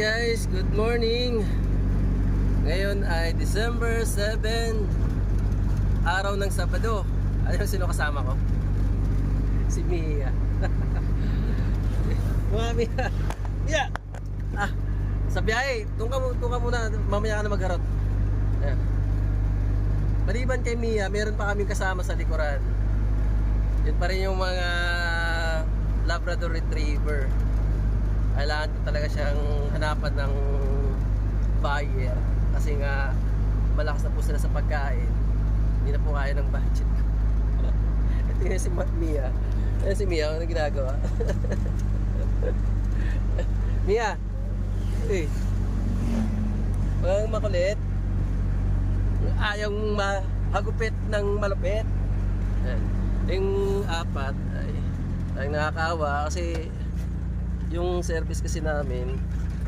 guys, good morning. Ngayon ay December 7, araw ng Sabado. Ano sino kasama ko? Si Mia. Mga Mia. Mia! Sa biyahe, tunga muna, mamaya ka na magharot. Maliban kay Mia, meron pa kaming kasama sa likuran. Yun pa rin yung mga Labrador Retriever. Kailangan ko talaga siyang hanapan ng buyer kasi nga malakas na po sila sa pagkain. Hindi na po kaya ng budget. Ito yung si Mia. Ayan si Mia, ano ginagawa? Mia! Huwag makulit. Ayaw mahagupit ng malupit. Yung apat ay nakakaawa kasi yung service kasi namin